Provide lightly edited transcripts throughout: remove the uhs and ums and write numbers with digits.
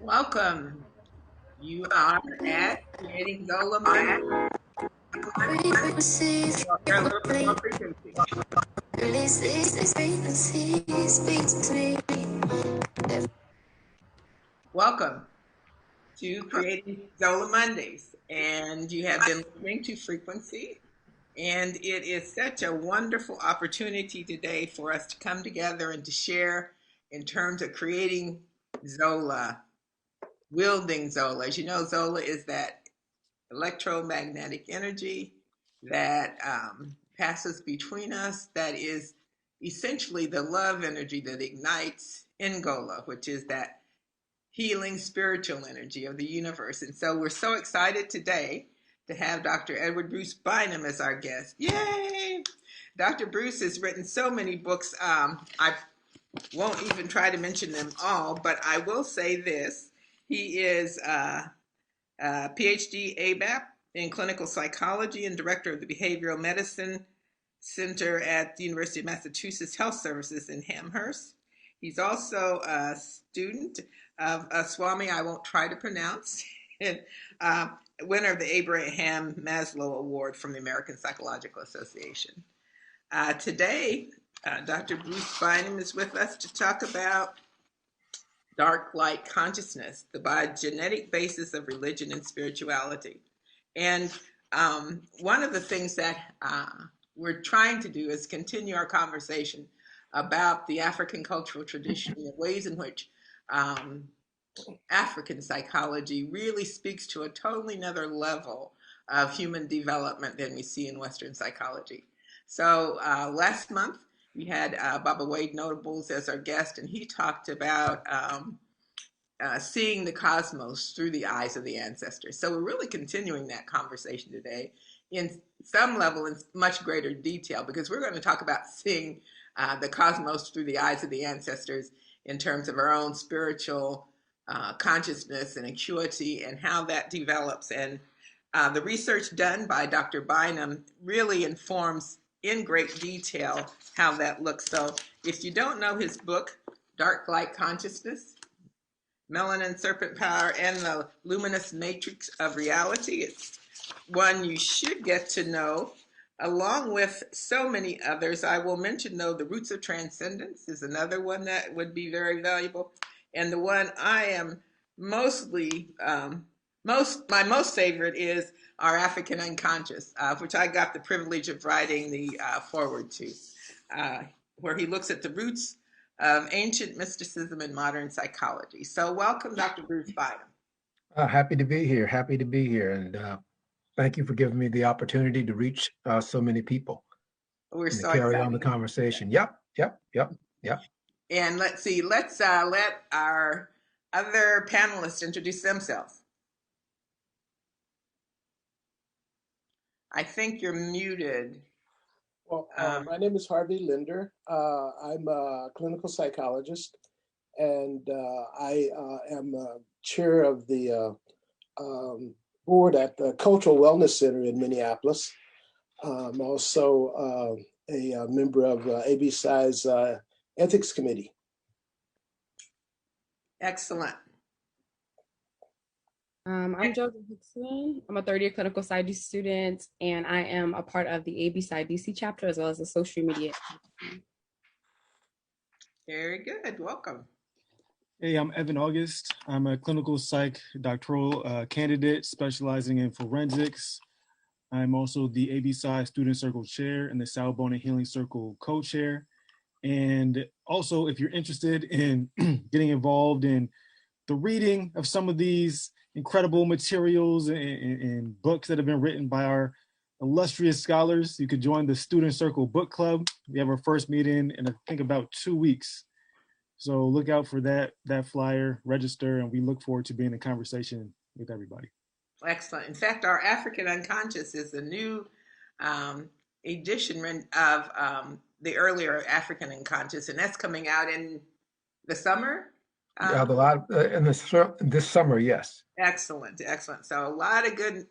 Welcome. You are at Creating Zola Monday. Frequencies, A little bit more frequency. release these frequencies, speak to me. Welcome to Creating Zola Mondays. And you have been listening to Frequency. And it is such a wonderful opportunity today for us to come together and to share in terms of creating Zola, wielding Zola. As you know, Zola is that electromagnetic energy that passes between us, that is essentially the love energy that ignites Ngola, which is that healing spiritual energy of the universe. And so we're so excited today to have Dr. Edward Bruce Bynum as our guest. Yay! Dr. Bruce has written so many books. I won't even try to mention them all, but I will say this. He is PhD ABAP in clinical psychology and director of the Behavioral Medicine Center at the University of Massachusetts Health Services in Amherst. He's also a student of Swami, I won't try to pronounce, and winner of the Abraham Maslow Award from the American Psychological Association. Today, Dr. Bruce Bynum is with us to talk about dark light consciousness, the biogenetic basis of religion and spirituality. And one of the things that we're trying to do is continue our conversation about the African cultural tradition, the ways in which African psychology really speaks to a totally another level of human development than we see in Western psychology. So last month, we had Baba Wade Notables as our guest, and he talked about seeing the cosmos through the eyes of the ancestors. So we're really continuing that conversation today in some level in much greater detail, because we're going to talk about seeing the cosmos through the eyes of the ancestors in terms of our own spiritual consciousness and acuity and how that develops. And the research done by Dr. Bynum really informs in great detail how that looks. So if you don't know his book, Dark Light Consciousness, Melanin, Serpent Power, and the Luminous Matrix of Reality, it's one you should get to know, along with so many others. I will mention, though, The Roots of Transcendence is another one that would be very valuable. And the one I am mostly, my most favorite is Our African Unconscious, which I got the privilege of writing the foreword to, where he looks at the roots of ancient mysticism and modern psychology. So welcome, Dr. Bruce Bynum. Happy to be here. Happy to be here. And thank you for giving me the opportunity to reach so many people. We're so carry excited on the conversation. Yep. And let's see, let's let our other panelists introduce themselves. I think you're muted. Well, my name is Harvey Linder. I'm a clinical psychologist, and I am chair of the board at the Cultural Wellness Center in Minneapolis. I'm also a member of ABPsi's ethics committee. Excellent. I'm Joseph Hickson. I'm a third-year clinical psychology student, and I am a part of the ABPsi DC chapter as well as the social media. Very good. Welcome. Hey, I'm Evan August. I'm a clinical psych doctoral candidate specializing in forensics. I'm also the ABPsi Student Circle Chair and the Sal Bona Healing Circle Co-Chair. And also, if you're interested in getting involved in the reading of some of these incredible materials and books that have been written by our illustrious scholars, you could join the Student Circle Book Club. We have our first meeting in I think about 2 weeks. So look out for that flyer, register, and we look forward to being in conversation with everybody. Excellent. In fact, our African Unconscious is a new edition of the earlier African Unconscious, and that's coming out in the summer. This summer, yes. Excellent. So a lot of good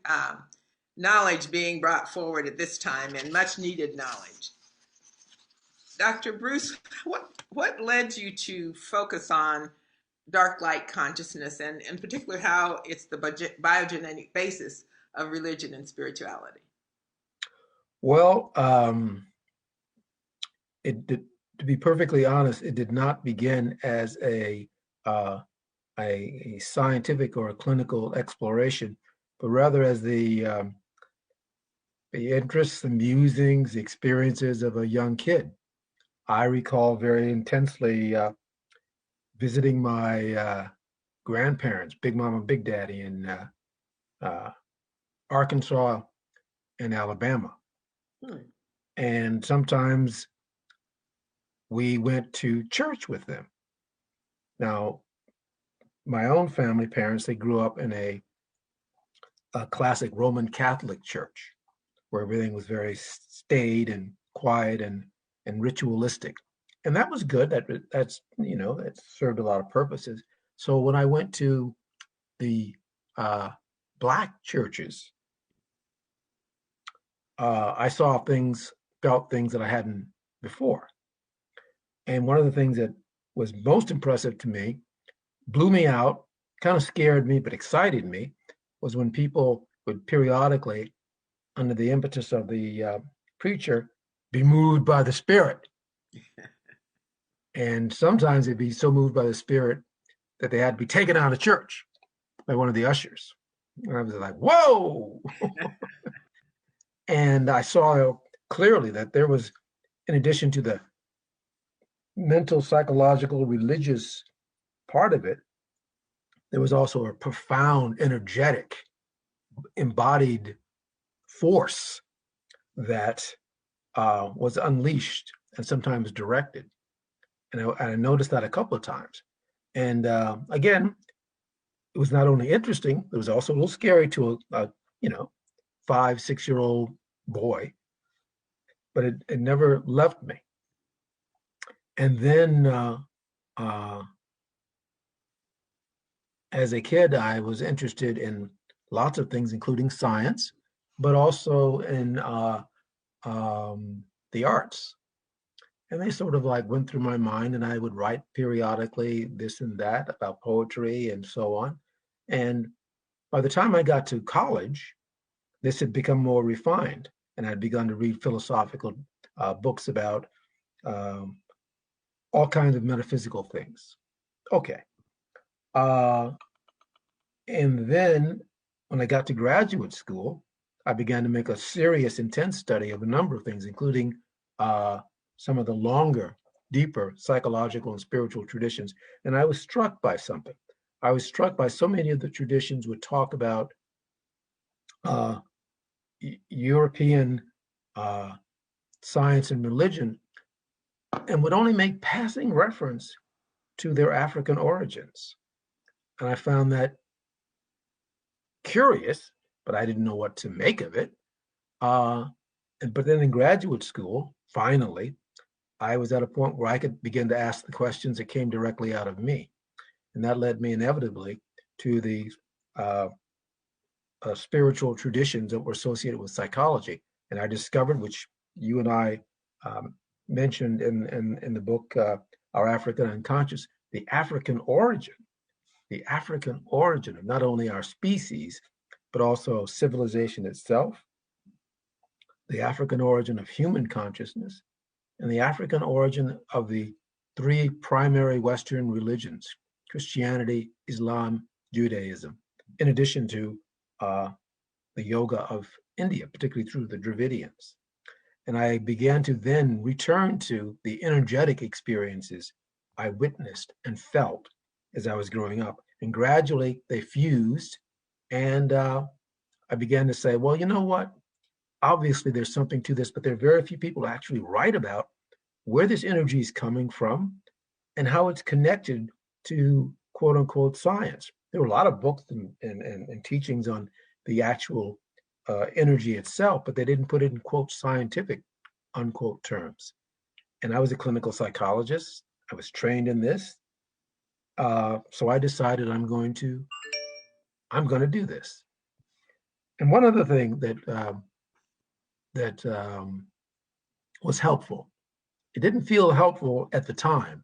knowledge being brought forward at this time, and much needed knowledge. Dr. Bruce, what led you to focus on dark light consciousness, and in particular how it's the biogenetic basis of religion and spirituality? Well, to be perfectly honest, it did not begin as uh, a scientific or a clinical exploration, but rather as the interests, the musings, the experiences of a young kid. I recall very intensely visiting my grandparents, Big Mama, Big Daddy, in uh, Arkansas and Alabama. Hmm. And sometimes we went to church with them. Now, my own family, parents, they grew up in a classic Roman Catholic church where everything was very staid and quiet and ritualistic. And that was good. That's that served a lot of purposes. So when I went to the black churches, I saw things, felt things that I hadn't before. And one of the things that was most impressive to me, blew me out, kind of scared me, but excited me, was when people would periodically, under the impetus of the preacher, be moved by the Spirit. And sometimes they'd be so moved by the Spirit that they had to be taken out of church by one of the ushers. And I was like, whoa! And I saw clearly that there was, in addition to the mental, psychological, religious part of it, there was also a profound, energetic, embodied force that was unleashed and sometimes directed. And I noticed that a couple of times. And again, it was not only interesting, it was also a little scary to a 5, 6-year-old boy, but it never left me. And then as a kid, I was interested in lots of things, including science, but also in the arts. And they sort of like went through my mind, and I would write periodically this and that about poetry and so on. And by the time I got to college, this had become more refined, and I'd begun to read philosophical books about um, all kinds of metaphysical things. Okay. Uh, and then when I got to graduate school, I began to make a serious, intense study of a number of things, including some of the longer, deeper psychological and spiritual traditions. And I was struck by something. I was struck by so many of the traditions would talk about uh, European science and religion and would only make passing reference to their African origins. And I found that curious, but I didn't know what to make of it. But then in graduate school, finally, I was at a point where I could begin to ask the questions that came directly out of me. And that led me inevitably to the uh, spiritual traditions that were associated with psychology. And I discovered, which you and I um, mentioned in the book, Our African Unconscious, the African origin of not only our species, but also civilization itself, the African origin of human consciousness, and the African origin of the three primary Western religions, Christianity, Islam, Judaism, in addition to the yoga of India, particularly through the Dravidians. And I began to then return to the energetic experiences I witnessed and felt as I was growing up. And gradually they fused. And I began to say, well, you know what? Obviously, there's something to this, but there are very few people who actually write about where this energy is coming from and how it's connected to quote unquote science. There were a lot of books and teachings on the actual energy itself, but they didn't put it in quote scientific unquote terms. And I was a clinical psychologist. I was trained in this. So I decided I'm going to do this. And one other thing that was helpful. It didn't feel helpful at the time.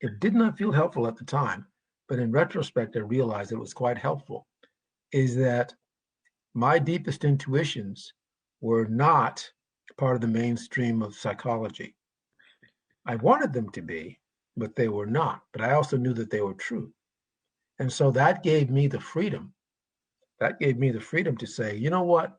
It did not feel helpful at the time, but in retrospect, I realized it was quite helpful, is that my deepest intuitions were not part of the mainstream of psychology. I wanted them to be, but they were not. But I also knew that they were true. And so that gave me the freedom. That gave me the freedom to say, you know what?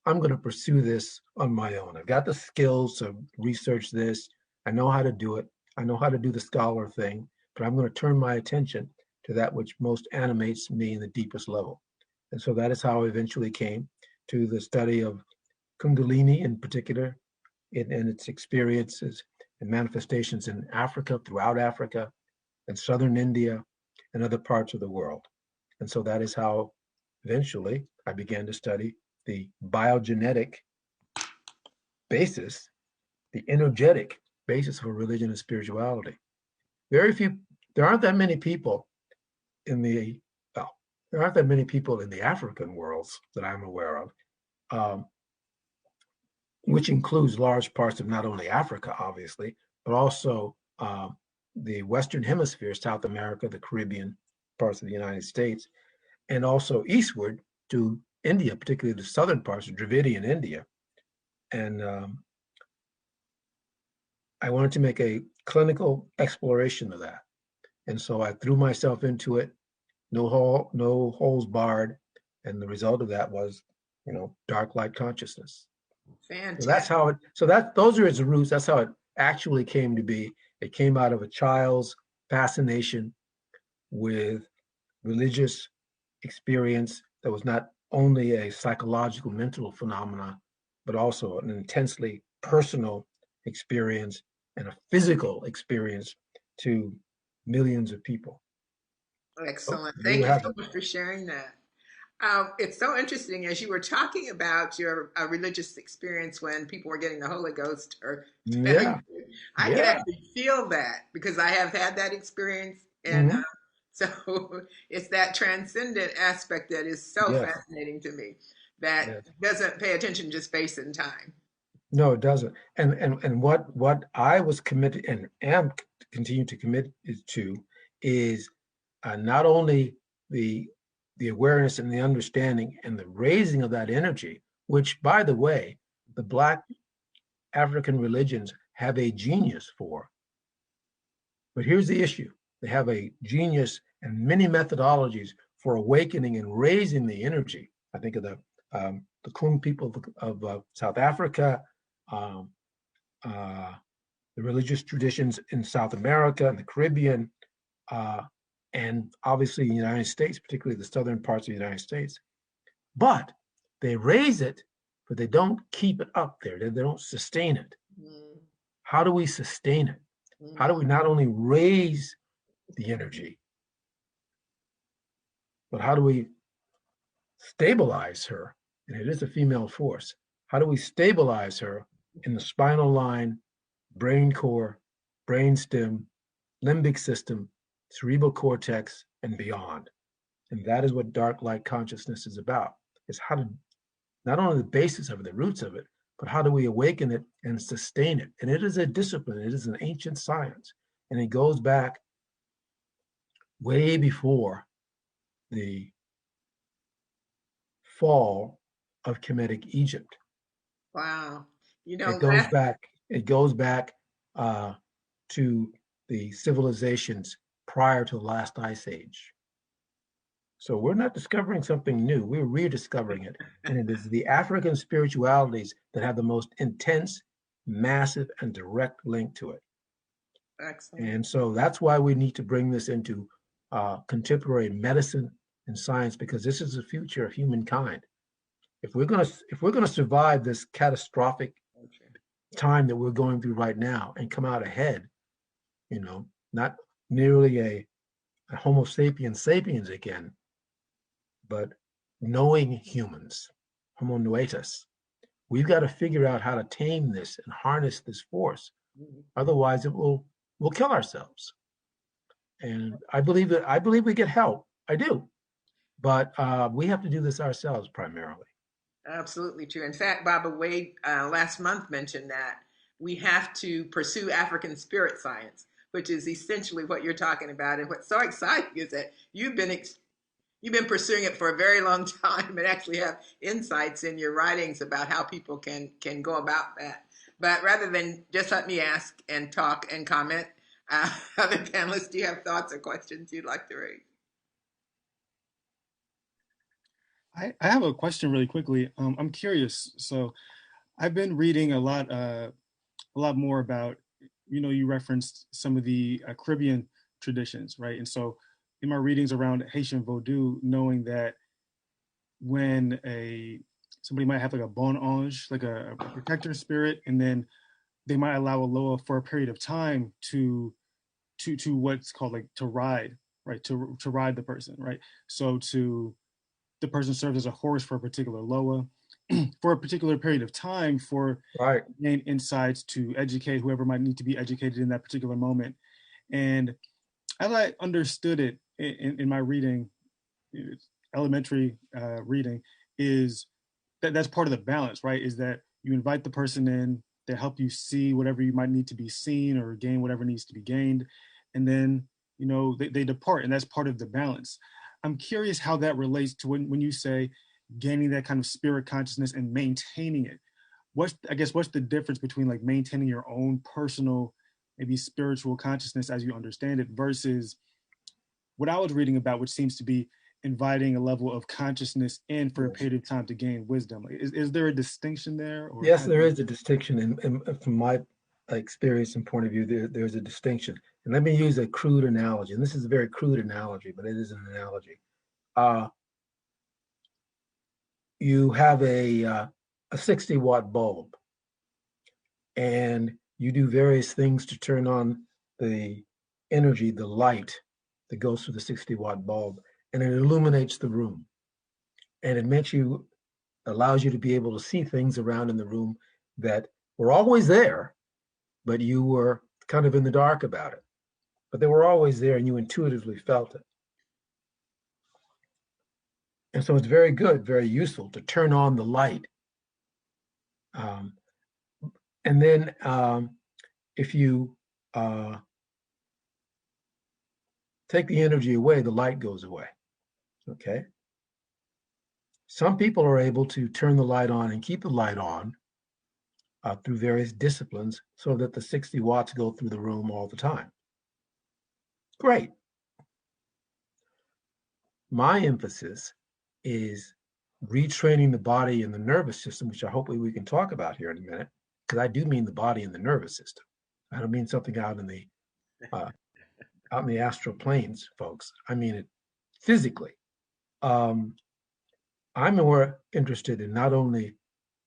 I'm going to pursue this on my own. I've got the skills to research this. I know how to do it. I know how to do the scholar thing, but I'm going to turn my attention to that which most animates me in the deepest level. And so that is how I eventually came to the study of Kundalini in particular, and its experiences and manifestations in Africa, throughout Africa, and southern India, and other parts of the world. And so that is how eventually I began to study the biogenetic basis, the energetic basis of religion and spirituality. Very few, there aren't that many people in the, well, there aren't that many people in the African worlds that I'm aware of, um, which includes large parts of not only Africa, obviously, but also the Western Hemisphere, South America, the Caribbean, parts of the United States, and also eastward to India, particularly the southern parts of Dravidian India. And I wanted to make a clinical exploration of that. And so I threw myself into it, no holes barred. And the result of that was, dark light consciousness. So that's Fantastic. how it, so that those are its roots. That's how it actually came to be. It came out of a child's fascination with religious experience that was not only a psychological mental phenomena, but also an intensely personal experience and a physical experience to millions of people. So Excellent. there you Thank you have so it. much for sharing that. It's so interesting as you were talking about your religious experience when people were getting the Holy Ghost or Yeah, I could yeah. actually feel that because I have had that experience. And Hmm. so it's that transcendent aspect that is so Yes, fascinating to me that yes. doesn't pay attention to space and time. No, it doesn't. And what I was committed and am continue to commit is not only the the awareness and the understanding and the raising of that energy, which, by the way, the Black African religions have a genius for. But here's the issue: they have a genius and many methodologies for awakening and raising the energy. I think of the Krum people of South Africa, um, uh, the religious traditions in South America and the Caribbean, uh, and obviously the United States, particularly the southern parts of the United States. But they raise it, but they don't keep it up there. They don't sustain it. Mm, How do we sustain it? How do mhm. we not only raise the energy, but how do we stabilize her? And it is a female force. How do we stabilize her in the spinal line, brain core, brain stem, limbic system, cerebral cortex, and beyond? And that is what dark light consciousness is about. Is how to not only the basis of it, the roots of it, but how do we awaken it and sustain it? And it is a discipline, it is an ancient science. And it goes back way before the fall of Kemetic Egypt. Wow. You It know, goes last back, it goes back uh, to the civilizations prior to the last ice age. So we're not discovering something new, we're rediscovering it. And it is the African spiritualities that have the most intense, massive, and direct link to it. excellent. And so that's why we need to bring this into contemporary medicine and science, because this is the future of humankind. If we're gonna survive this catastrophic time that we're going through right now and come out ahead, not nearly a Homo sapiens sapiens again, but knowing humans, Homo noetus. We've got to figure out how to tame this and harness this force. Otherwise, we'll kill ourselves. And I believe we get help. I do, but we have to do this ourselves primarily. Absolutely true. In fact, Baba Wade last month mentioned that we have to pursue African spirit science, which is essentially what you're talking about. And what's so exciting is that you've been pursuing it for a very long time and actually have insights in your writings about how people can go about that. But rather than just let me ask and talk and comment, other panelists, do you have thoughts or questions you'd like to raise? I have a question really quickly. I'm curious. So I've been reading a lot more about, you referenced some of the Caribbean traditions, right? And so in my readings around Haitian Vodou, knowing that when somebody might have like a bon ange, like a protector spirit, and then they might allow a loa for a period of time to what's called like to ride, right? To ride the person, right? So the person serves as a horse for a particular loa for a particular period of time for Right. gain insights to educate whoever might need to be educated in that particular moment. And as I understood it in my reading, elementary reading, is that's part of the balance, right? Is that you invite the person in, they help you see whatever you might need to be seen or gain whatever needs to be gained, and then they depart, and that's part of the balance. I'm curious how that relates to when you say gaining that kind of spirit consciousness and maintaining it. What's the difference between like maintaining your own personal, maybe spiritual consciousness as you understand it versus what I was reading about, which seems to be inviting a level of consciousness in for a Yes. period of time to gain wisdom. Is there a distinction there? Or Yes, there is a distinction, and from my experience and point of view, there's a distinction. And let me use a crude analogy. And this is a very crude analogy, but it is an analogy. Uh, you have a 60-watt bulb, and you do various things to turn on the energy, the light that goes through the 60-watt bulb, and it illuminates the room. And allows you to be able to see things around in the room that were always there, but you were kind of in the dark about it. But they were always there and you intuitively felt it. And so it's very good, very useful to turn on the light. Um, and then if you take the energy away, the light goes away. Okay. Some people are able to turn the light on and keep the light on through various disciplines so that the 60 watts go through the room all the time. Great. My emphasis is retraining the body and the nervous system, which I hope we can talk about here in a minute, because I do mean the body and the nervous system. I don't mean something out in the astral planes, folks. I mean it physically. I'm more interested in not only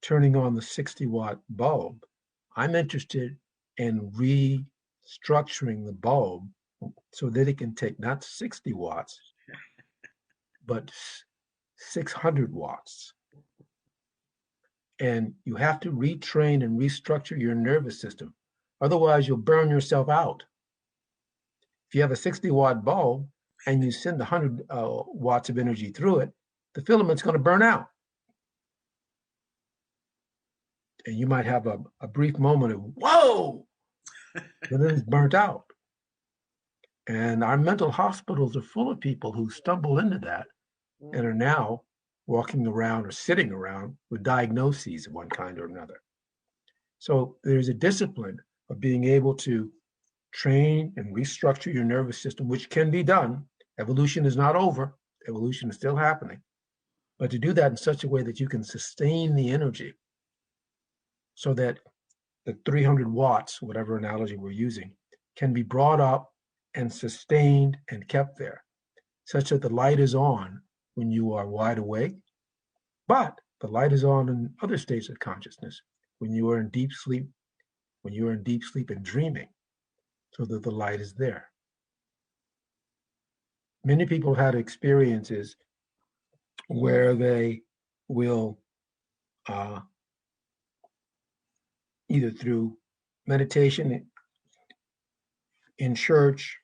turning on the 60-watt bulb, I'm interested in restructuring the bulb so that it can take not 60 watts, but 600 watts. And you have to retrain and restructure your nervous system. Otherwise, you'll burn yourself out. If you have a 60-watt bulb and you send 100 watts of energy through it, the filament's going to burn out. And you might have a brief moment of, whoa, but then it's burnt out. And our mental hospitals are full of people who stumble into that and are now walking around or sitting around with diagnoses of one kind or another. So there's a discipline of being able to train and restructure your nervous system, which can be done. Evolution is not over. Evolution is still happening. But to do that in such a way that you can sustain the energy so that the 300 watts, whatever analogy we're using, can be brought up and sustained and kept there, such that the light is on when you are wide awake, but the light is on in other states of consciousness, when you are in deep sleep, and dreaming, so that the light is there. Many people have had experiences where they will, either through meditation in church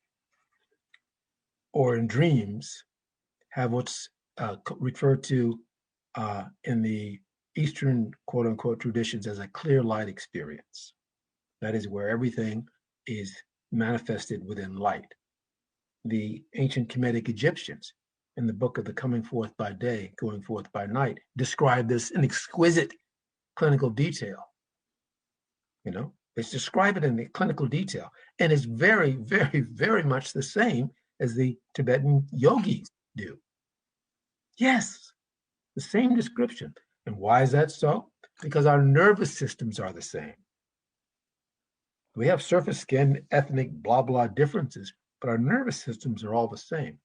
or in dreams, have what's referred to in the Eastern quote unquote traditions as a clear light experience. That is where everything is manifested within light. The ancient Kemetic Egyptians, in the book of the Coming Forth by Day, Going Forth by Night, describe this in exquisite clinical detail. They describe it in the clinical detail, and it's very, very, very much the same as the Tibetan yogis do. Yes, the same description. And why is that so? Because our nervous systems are the same. We have surface skin, ethnic, blah, blah differences, but our nervous systems are all the same.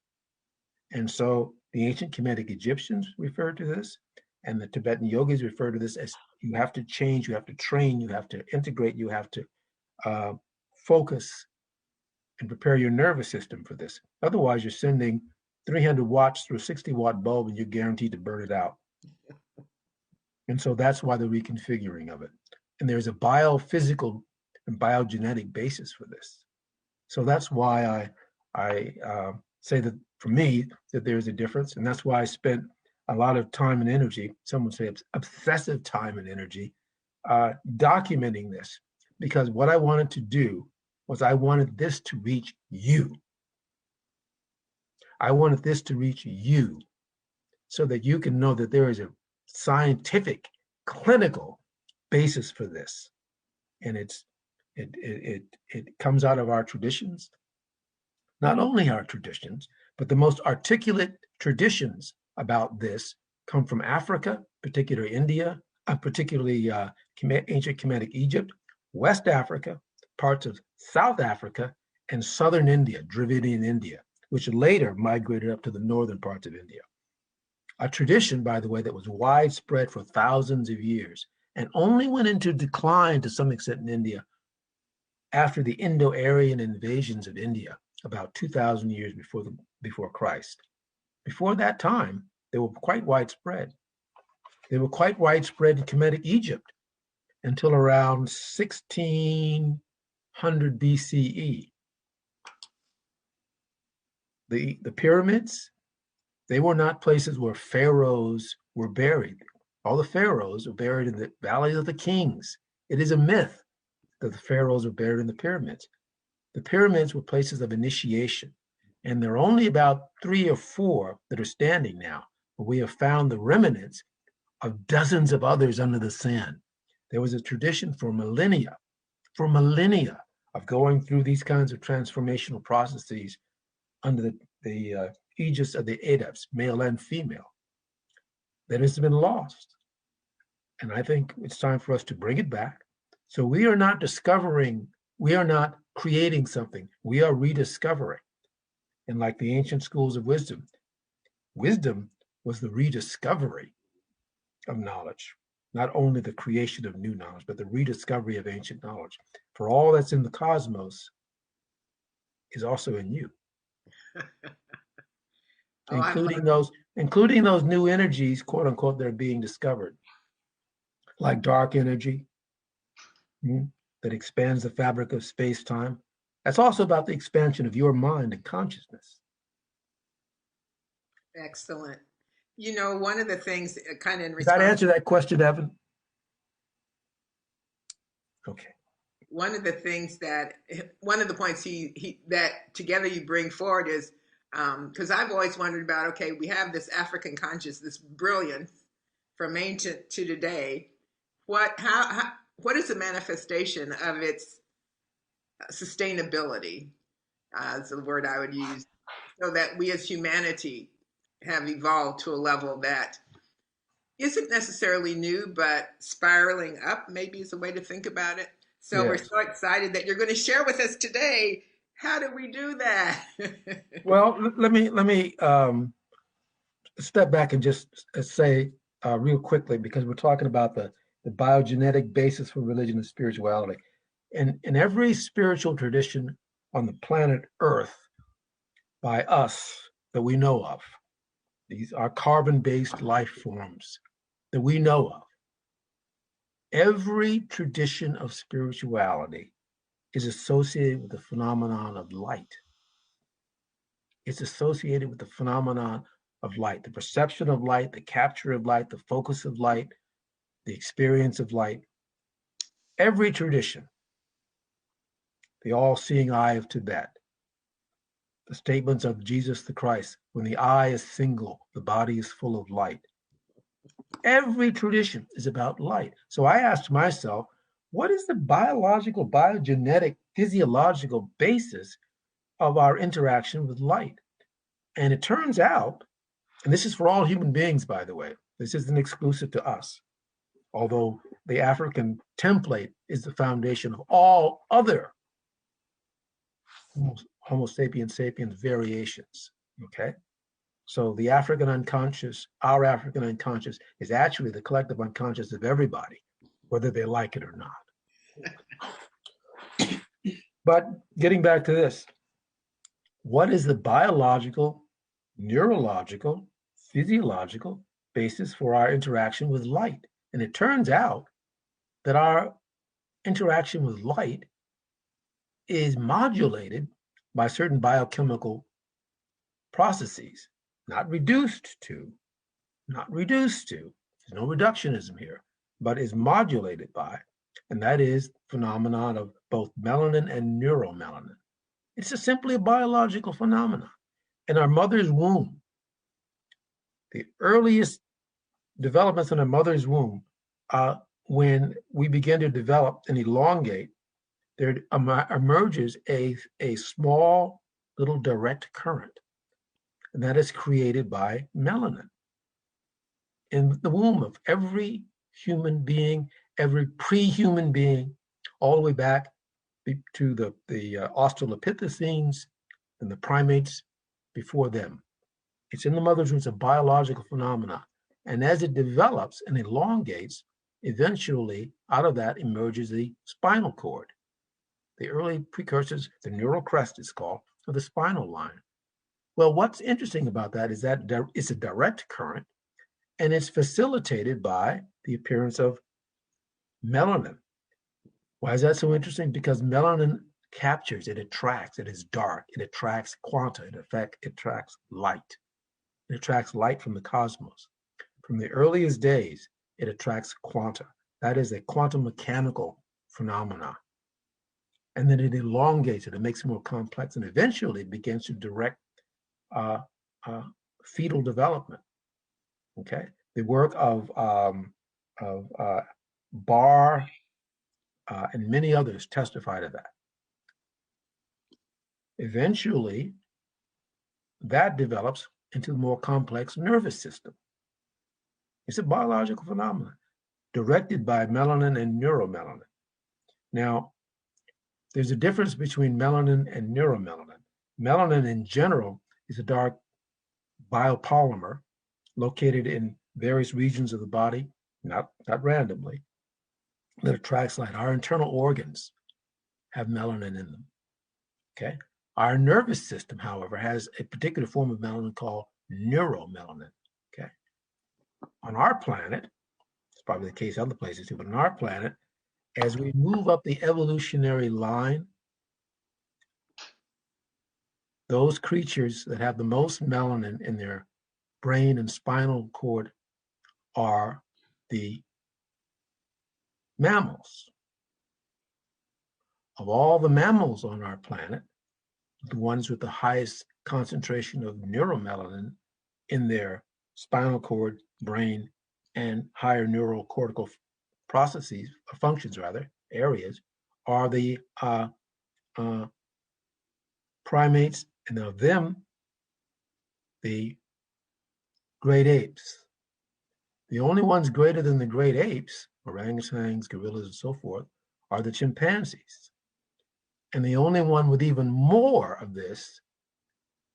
And so the ancient Kemetic Egyptians refer to this, and the Tibetan yogis refer to this as you have to change, you have to train, you have to integrate, you have to focus and prepare your nervous system for this. Otherwise, you're sending 300 watts through a 60-watt bulb and you're guaranteed to burn it out. And so that's why the reconfiguring of it. And there's a biophysical and biogenetic basis for this. So that's why I say that for me, that there's a difference. And that's why I spent a lot of time and energy, some would say obsessive time and energy, documenting this. Because what I wanted to do was I wanted this to reach you. I wanted this to reach you so that you can know that there is a scientific, clinical basis for this. And it comes out of our traditions, not only our traditions, but the most articulate traditions about this come from Africa, particularly India, particularly ancient Kemetic Egypt, West Africa, parts of South Africa, and southern India, Dravidian India, which later migrated up to the northern parts of India. A tradition, by the way, that was widespread for thousands of years and only went into decline to some extent in India after the Indo-Aryan invasions of India, about 2,000 years before Christ. Before that time, they were quite widespread. They were quite widespread in Kemetic Egypt until around 1600 BCE. The pyramids, they were not places where pharaohs were buried. All the pharaohs were buried in the valleys of the kings. It is a myth that the pharaohs were buried in the pyramids. The pyramids were places of initiation, and there are only about 3 or 4 that are standing now, but we have found the remnants of dozens of others under the sand. There was a tradition for millennia of going through these kinds of transformational processes under the aegis of the Adepts, male and female, that has been lost. And I think it's time for us to bring it back. So we are not creating something, we are rediscovering. And like the ancient schools of wisdom, wisdom was the rediscovery of knowledge, not only the creation of new knowledge, but the rediscovery of ancient knowledge. For all that's in the cosmos is also in you. Including those new energies, quote unquote, that are being discovered, like dark energy that expands the fabric of space-time. That's also about the expansion of your mind and consciousness. Excellent. One of the things kind of in response. Does that answer that question, Evan? Okay. One of the points that together you bring forward is, because I've always wondered about, okay, we have this African consciousness, this brilliance from ancient to today. What is the manifestation of its sustainability? Is the word I would use, so that we as humanity have evolved to a level that isn't necessarily new, but spiraling up maybe is a way to think about it. So We're so excited that you're going to share with us today. How do we do that? Well, let me step back and just say real quickly, because we're talking about the biogenetic basis for religion and spirituality. And in every spiritual tradition on the planet Earth by us that we know of, these are carbon-based life forms that we know of. Every tradition of spirituality is associated with the phenomenon of light. It's associated with the phenomenon of light, the perception of light, the capture of light, the focus of light, the experience of light. Every tradition the all-seeing eye of Tibet, the statements of Jesus the Christ, when the eye is single, the body is full of light. Every tradition is about light. So I asked myself, what is the biological, biogenetic, physiological basis of our interaction with light? And it turns out, and this is for all human beings, by the way, this isn't exclusive to us, although the African template is the foundation of all other Homo sapiens sapiens variations, okay? So the African unconscious, our African unconscious, is actually the collective unconscious of everybody, whether they like it or not. But getting back to this, what is the biological, neurological, physiological basis for our interaction with light? And it turns out that our interaction with light is modulated by certain biochemical processes, not reduced to, there's no reductionism here, but is modulated by, and that is phenomenon of both melanin and neuromelanin. It's simply a biological phenomenon. In our mother's womb, the earliest developments in a mother's womb, when we begin to develop and elongate, there emerges a small little direct current, and that is created by melanin. In the womb of every human being, every pre-human being, all the way back to the Australopithecines and the primates before them. It's in the mother's womb. It's a biological phenomenon. And as it develops and elongates, eventually out of that emerges the spinal cord. The early precursors, the neural crest is called, of the spinal line. Well, what's interesting about that is that it's a direct current, and it's facilitated by the appearance of melanin. Why is that so interesting? Because melanin captures, it attracts, it is dark, it attracts quanta, it attracts light. It attracts light from the cosmos. From the earliest days, it attracts quanta. That is a quantum mechanical phenomenon. And then it elongates it, it makes it more complex, and eventually begins to direct fetal development. Okay, the work of Barr and many others testify to that. Eventually, that develops into the more complex nervous system. It's a biological phenomenon directed by melanin and neuromelanin. Now, there's a difference between melanin and neuromelanin. Melanin in general is a dark biopolymer located in various regions of the body, not randomly, that attracts light. Our internal organs have melanin in them, okay? Our nervous system, however, has a particular form of melanin called neuromelanin, okay? On our planet, it's probably the case other places too, but on our planet, as we move up the evolutionary line, those creatures that have the most melanin in their brain and spinal cord are the mammals. Of all the mammals on our planet, the ones with the highest concentration of neuromelanin in their spinal cord, brain, and higher neural cortical processes, functions rather, areas, are the primates, and of them, the great apes. The only ones greater than the great apes, orangutans, gorillas, and so forth, are the chimpanzees. And the only one with even more of this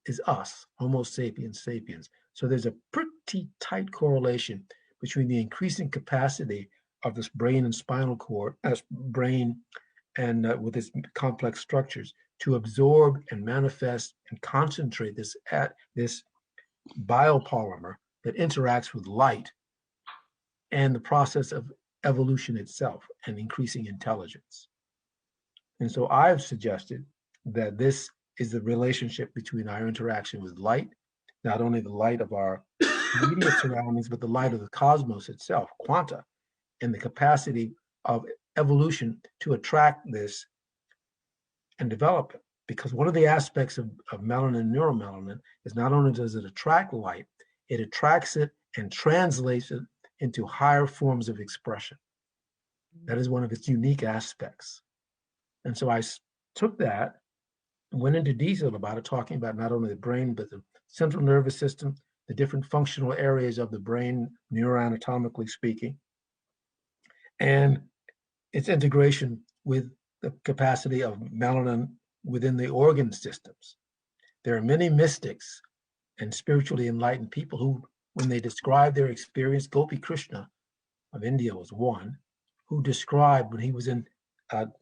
is us, Homo sapiens sapiens. So there's a pretty tight correlation between the increasing capacity of this brain and spinal cord, brain and with its complex structures, to absorb and manifest and concentrate this biopolymer that interacts with light, and the process of evolution itself and increasing intelligence. And so I've suggested that this is the relationship between our interaction with light, not only the light of our immediate surroundings, but the light of the cosmos itself, quanta, and the capacity of evolution to attract this and develop it. Because one of the aspects of melanin, neuromelanin, is not only does it attract light, it attracts it and translates it into higher forms of expression. That is one of its unique aspects. And so I took that and went into detail about it, talking about not only the brain, but the central nervous system, the different functional areas of the brain, neuroanatomically speaking, and its integration with the capacity of melanin within the organ systems. There are many mystics and spiritually enlightened people who, when they describe their experience, Gopi Krishna of India was one, who described when he was in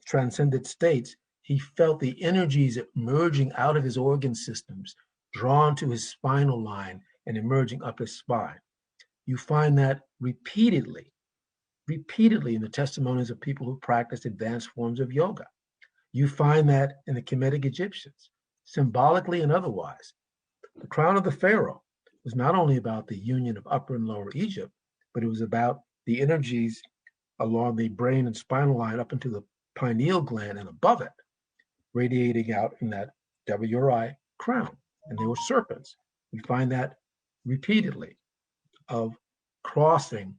transcendent states, he felt the energies emerging out of his organ systems, drawn to his spinal line and emerging up his spine. You find that repeatedly in the testimonies of people who practice advanced forms of yoga. You find that in the Kemetic Egyptians, symbolically and otherwise. The crown of the pharaoh was not only about the union of Upper and Lower Egypt, but it was about the energies along the brain and spinal line up into the pineal gland and above it, radiating out in that WRI crown. And they were serpents. We find that repeatedly of crossing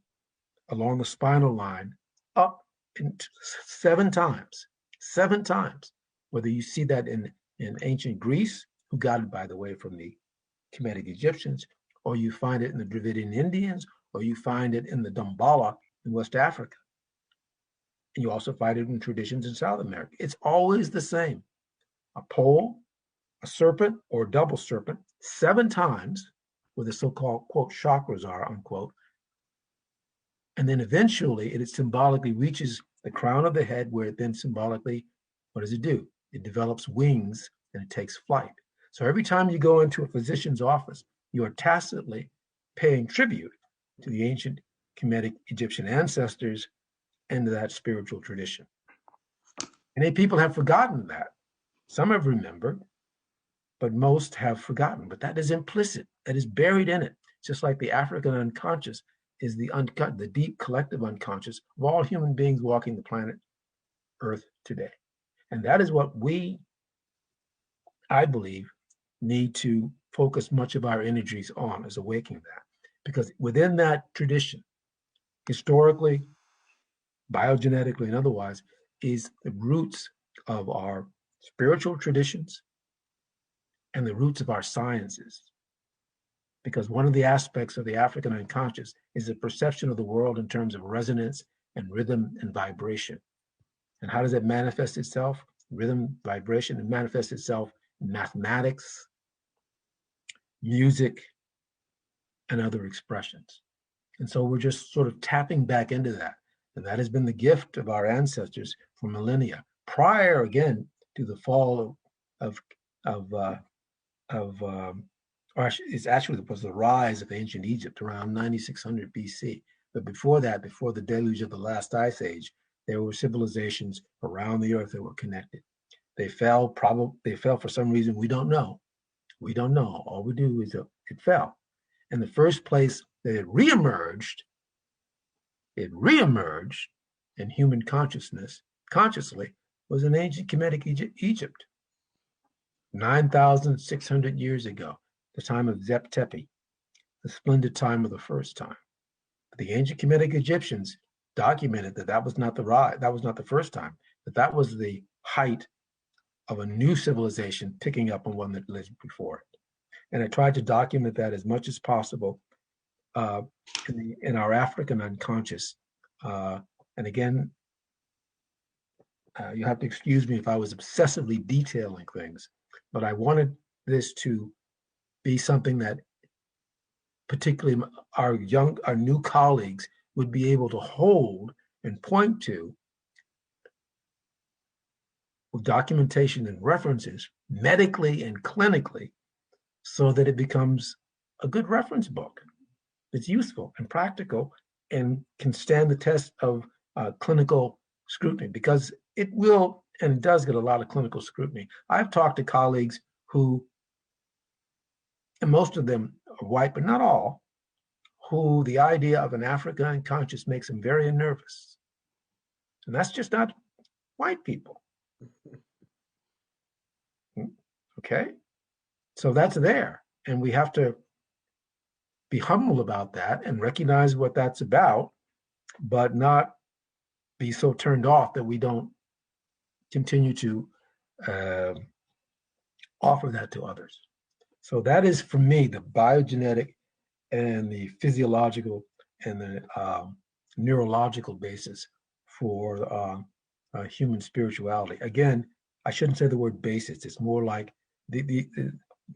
along the spinal line up into 7 times, whether you see that in ancient Greece, who got it, by the way, from the Kemetic Egyptians, or you find it in the Dravidian Indians, or you find it in the Dambala in West Africa. And you also find it in traditions in South America. It's always the same. A pole, a serpent, or a double serpent, 7 times, where the so-called, quote, chakras are, unquote. And then eventually it symbolically reaches the crown of the head, where it then symbolically, what does it do? It develops wings and it takes flight. So every time you go into a physician's office, you are tacitly paying tribute to the ancient Kemetic Egyptian ancestors and to that spiritual tradition. Many people have forgotten that. Some have remembered, but most have forgotten. But that is implicit, that is buried in it, just like the African unconscious is the deep collective unconscious of all human beings walking the planet Earth today. And that is what we, I believe, need to focus much of our energies on, is awakening that. Because within that tradition, historically, biogenetically, and otherwise, is the roots of our spiritual traditions and the roots of our sciences. Because one of the aspects of the African unconscious is the perception of the world in terms of resonance and rhythm and vibration. And how does it manifest itself? Rhythm, vibration, it manifests itself in mathematics, music, and other expressions. And so we're just sort of tapping back into that. And that has been the gift of our ancestors for millennia, prior, again, to the fall it's actually was the rise of ancient Egypt around 9600 BC. But before that, before the deluge of the last ice age, there were civilizations around the earth that were connected. They fell for some reason we don't know. We don't know. All we do is it fell. And the first place that it reemerged in human consciously, was in ancient Kemetic Egypt, 9,600 years ago, the time of Zep Tepi, the splendid time of the first time. But the ancient Kemetic Egyptians documented that was not the first time, that was the height of a new civilization picking up on one that lived before it. And I tried to document that as much as possible in our African unconscious. And again, you have to excuse me if I was obsessively detailing things, but I wanted this to be something that particularly our new colleagues would be able to hold and point to with documentation and references, medically and clinically, so that it becomes a good reference book. It's useful and practical and can stand the test of clinical scrutiny, because it will and it does get a lot of clinical scrutiny. I've talked to colleagues who, and most of them are white, but not all, who the idea of an African unconscious makes them very nervous. And that's just not white people. Okay? So that's there. And we have to be humble about that and recognize what that's about, but not be so turned off that we don't continue to uh, offer that to others. So that is, for me, the biogenetic and the physiological and the neurological basis for human spirituality. Again, I shouldn't say the word basis. It's more like the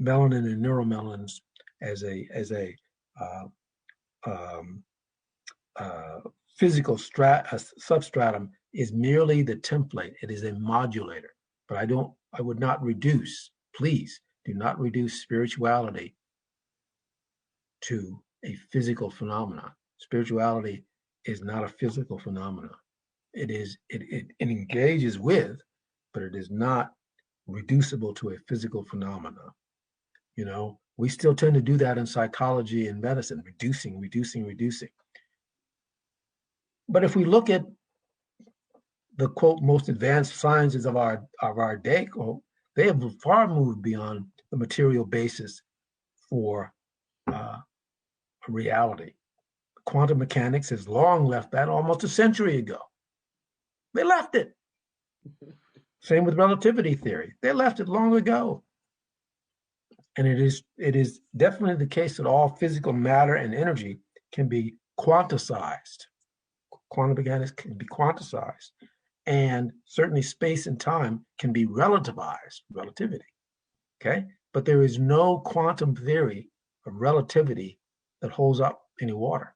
melanin and neuromelanins as a uh, um, uh, physical substratum is merely the template. It is a modulator. But I would not reduce, please do not reduce spirituality to a physical phenomenon. Spirituality is not a physical phenomenon. It engages with, but it is not reducible to a physical phenomenon. You know, we still tend to do that in psychology and medicine, reducing. But if we look at the quote most advanced sciences of our day, quote, they have far moved beyond the material basis for reality. Quantum mechanics has long left that almost a century ago. They left it. Same with relativity theory. They left it long ago. And it is definitely the case that all physical matter and energy can be quantized. Quantum mechanics can be quantized. And certainly space and time can be relativized, relativity. Okay? But there is no quantum theory of relativity that holds up any water.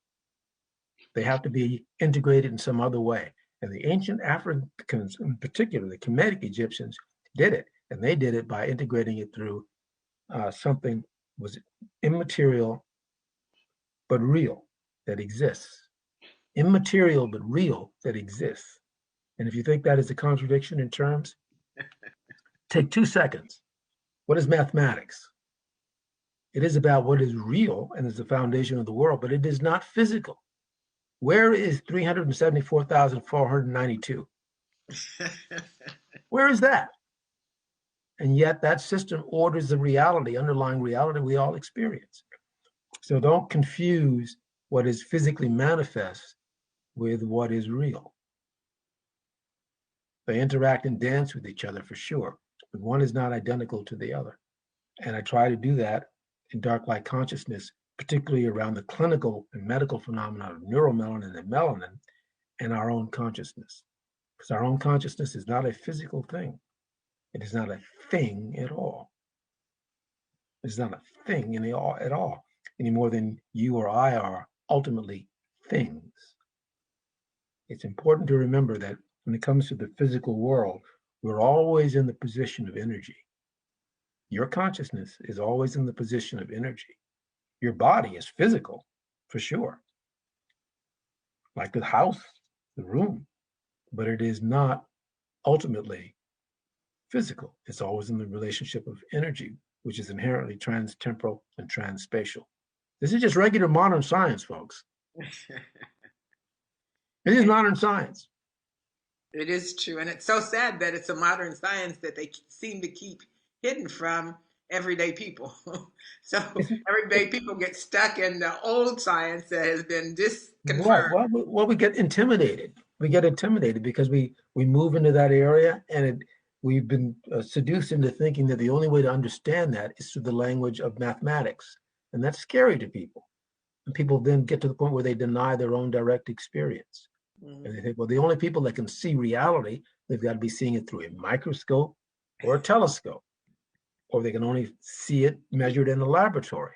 They have to be integrated in some other way. And the ancient Africans, in particular, the Kemetic Egyptians, did it. And they did it by integrating it through something was immaterial but real that exists. Immaterial but real that exists. And if you think that is a contradiction in terms, take 2 seconds. What is mathematics? It is about what is real and is the foundation of the world, but it is not physical. Where is 374,492? Where is that? And yet that system orders the reality, underlying reality we all experience. So don't confuse what is physically manifest with what is real. They interact and dance with each other for sure, but one is not identical to the other. And I try to do that in dark light consciousness, particularly around the clinical and medical phenomena of neuromelanin and melanin and our own consciousness. Because our own consciousness is not a physical thing. It is not a thing at all. It's not a thing at all, any more than you or I are ultimately things. It's important to remember that when it comes to the physical world, we're always in the position of energy. Your consciousness is always in the position of energy. Your body is physical, for sure, like the house, the room, but it is not ultimately physical. It's always in the relationship of energy, which is inherently trans-temporal and trans-spatial. This is just regular modern science, folks. It is modern science. It is true. And it's so sad that it's a modern science that they seem to keep hidden from everyday people. So everyday people get stuck in the old science that has been Right. disconfirmed. Well, we get intimidated. We get intimidated because we move into that area, and we've been seduced into thinking that the only way to understand that is through the language of mathematics, and that's scary to people. And people then get to the point where they deny their own direct experience, and they think, well, the only people that can see reality, they've got to be seeing it through a microscope or a telescope, or they can only see it measured in a laboratory.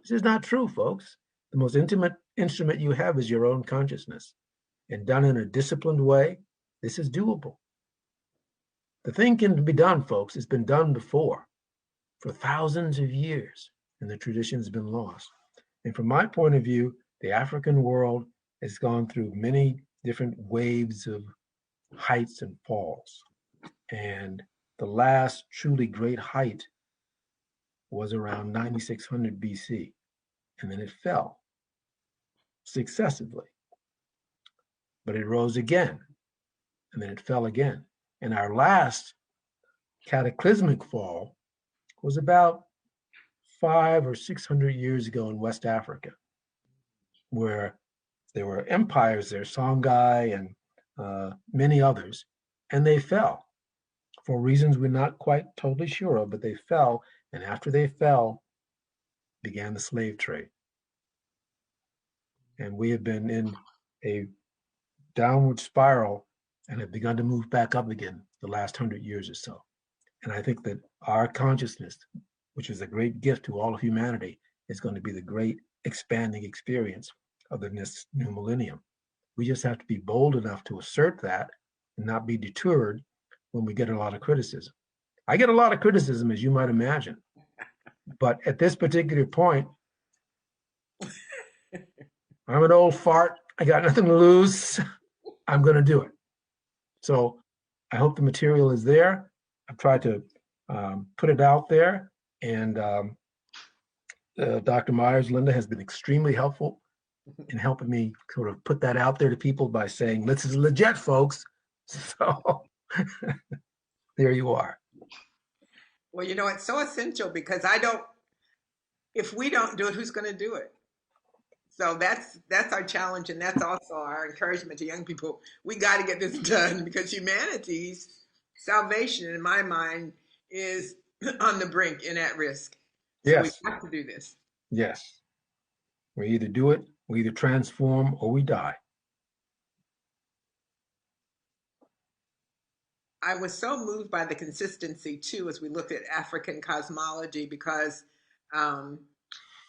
This is not true, folks. The most intimate instrument you have is your own consciousness. And done in a disciplined way, this is doable. The thing can be done, folks. It's been done before for thousands of years, and the tradition has been lost. And from my point of view, the African world has gone through many different waves of heights and falls. And the last truly great height was around 9600 BC, and then it fell successively. But it rose again, and then it fell again. And our last cataclysmic fall was about 500 or 600 years ago in West Africa, where there were empires there, Songhai and many others, and they fell for reasons we're not quite totally sure of, but they fell, and after they fell, began the slave trade. And we have been in a downward spiral and have begun to move back up again the last 100 years or so. And I think that our consciousness, which is a great gift to all of humanity, is going to be the great expanding experience of the new millennium. We just have to be bold enough to assert that and not be deterred when we get a lot of criticism. I get a lot of criticism, as you might imagine. But at this particular point, I'm an old fart. I got nothing to lose. I'm going to do it. So I hope the material is there. I've tried to put it out there. And Dr. Myers, Linda, has been extremely helpful in helping me sort of put that out there to people by saying, this is legit, folks. So there you are. Well, you know, it's so essential because if we don't do it, who's going to do it? So that's our challenge, and that's also our encouragement to young people. We got to get this done because humanity's salvation, in my mind, is on the brink and at risk. So Yes. we have to do this. Yes. We either do it, we either transform, or we die. I was so moved by the consistency too as we looked at African cosmology because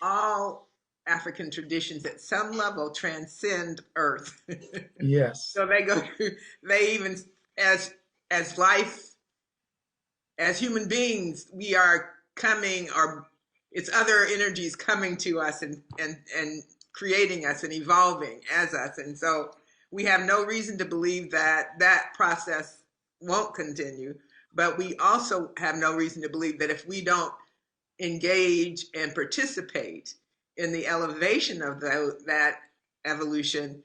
all African traditions at some level transcend Earth. Yes. So they even as life, as human beings, we are coming, or it's other energies coming to us and creating us and evolving as us. And so we have no reason to believe that process won't continue. But we also have no reason to believe that if we don't engage and participate in the elevation of that evolution,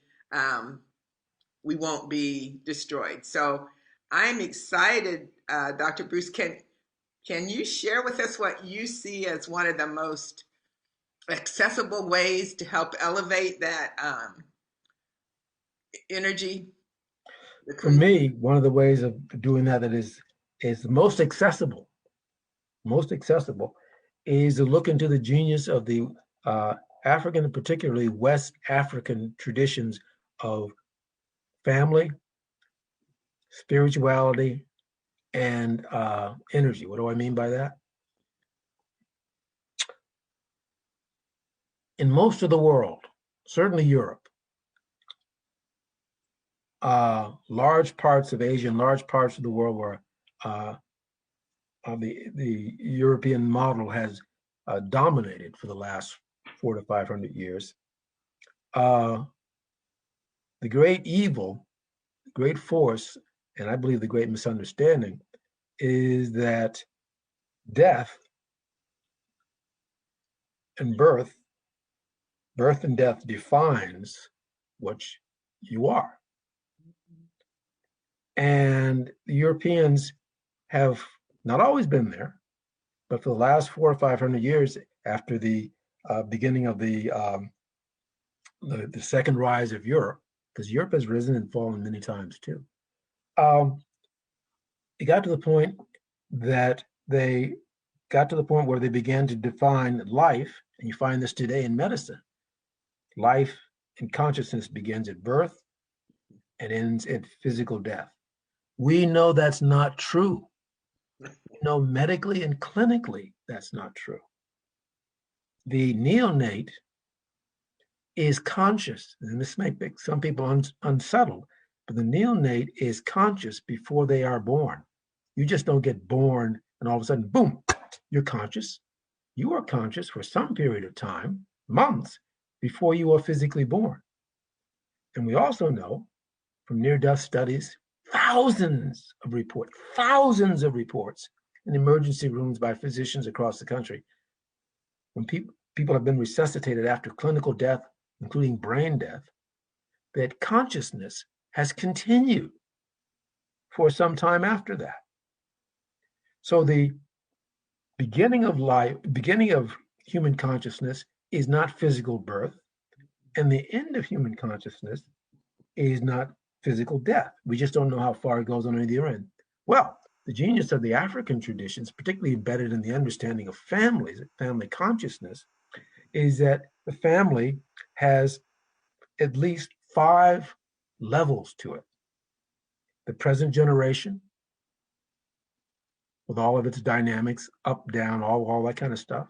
we won't be destroyed. So I'm excited, Dr. Bruce. Can you share with us what you see as one of the most accessible ways to help elevate that energy? For me, one of the ways of doing that is most accessible is to look into the genius of the African and particularly West African traditions of family, spirituality, and energy. What do I mean by that? In most of the world, certainly Europe, large parts of Asia and large parts of the world where the European model has dominated for the last 400 to 500 years. The great evil, great force, and I believe the great misunderstanding is that death and birth and death defines what you are. And the Europeans have not always been there, but for the last 400 or 500 years, after the beginning of the second rise of Europe, because Europe has risen and fallen many times too, it got to the point that they got to the point where they began to define life, and you find this today in medicine. Life and consciousness begins at birth and ends at physical death. We know that's not true. We know medically and clinically that's not true. The neonate is conscious, and this may make some people unsettled, but the neonate is conscious before they are born. You just don't get born and all of a sudden, boom, you're conscious. You are conscious for some period of time, months, before you are physically born. And we also know from near-death studies, thousands of reports in emergency rooms by physicians across the country. When people have been resuscitated after clinical death, including brain death, that consciousness has continued for some time after that. So the beginning of life, beginning of human consciousness is not physical birth, and the end of human consciousness is not physical death. We just don't know how far it goes on either end. Well, the genius of the African traditions, particularly embedded in the understanding of families, family consciousness, is that the family has at least 5 levels to it. The present generation, with all of its dynamics, up, down, all that kind of stuff.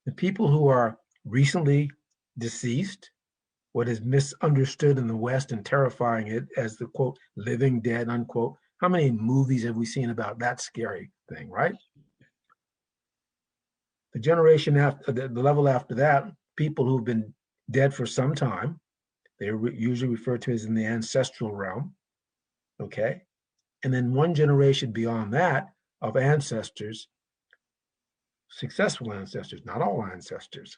The people who are recently deceased, what is misunderstood in the West and terrifying it as the quote, living dead, unquote. How many movies have we seen about that scary thing, right? The generation after, the level after that, people who've been dead for some time, they're usually referred to as in the ancestral realm, okay? And then one generation beyond that of ancestors, successful ancestors, not all ancestors.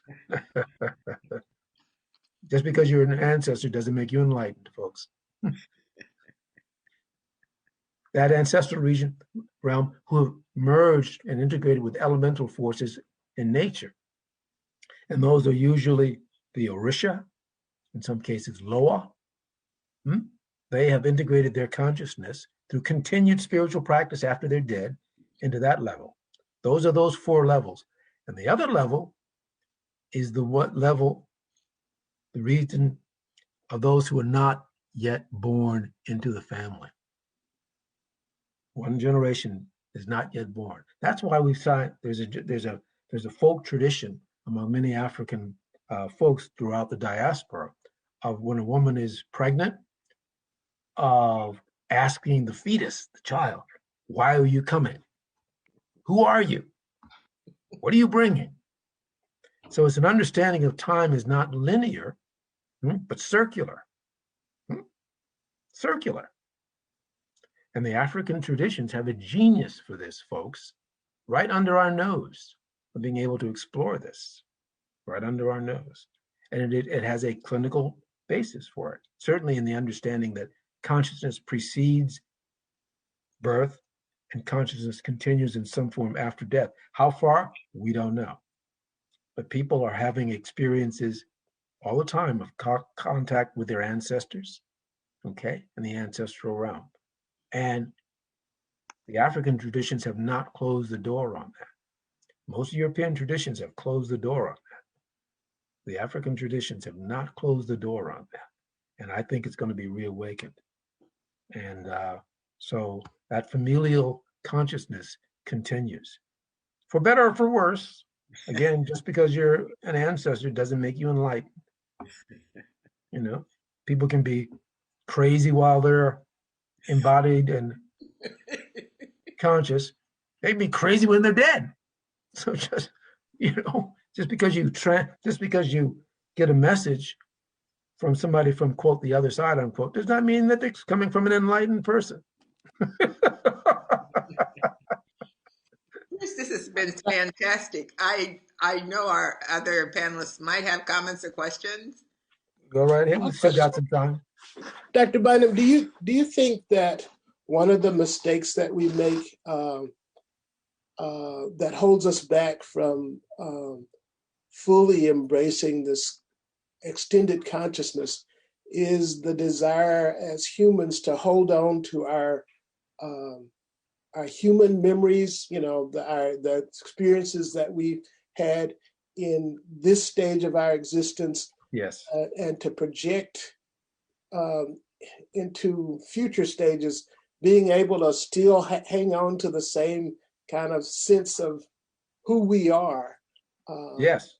Just because you're an ancestor doesn't make you enlightened, folks. That ancestral realm who have merged and integrated with elemental forces in nature. And those are usually the Orisha, in some cases Loa. They have integrated their consciousness through continued spiritual practice after they're dead into that level. Those are those 4 levels. And the other level is the what level, the region of those who are not yet born into the family. One generation is not yet born. That's why we've signed. There's a folk tradition among many African folks throughout the diaspora of when a woman is pregnant, of asking the fetus, the child, "Why are you coming? Who are you? What are you bringing?" So it's an understanding of time is not linear, but circular. Circular. And the African traditions have a genius for this, folks, right under our nose, of being able to explore this, right under our nose. And it has a clinical basis for it, certainly in the understanding that consciousness precedes birth and consciousness continues in some form after death. How far? We don't know. But people are having experiences all the time of contact with their ancestors, okay, in the ancestral realm. And the African traditions have not closed the door on that. Most European traditions have closed the door on that. The African traditions have not closed the door on that. And I think it's going to be reawakened. And so that familial consciousness continues. For better or for worse, again, just because you're an ancestor doesn't make you enlightened. You know, people can be crazy while they're embodied and conscious. They can be crazy when they're dead. So just, just because you get a message from somebody from quote the other side unquote does not mean that it's coming from an enlightened person. This has been fantastic. I know our other panelists might have comments or questions. Go right ahead. We've still got some time. Dr. Bynum, do you think that one of the mistakes that we make that holds us back from fully embracing this extended consciousness is the desire as humans to hold on to our human memories, the experiences that we had in this stage of our existence, Yes, and to project into future stages, being able to still hang on to the same kind of sense of who we are. yes.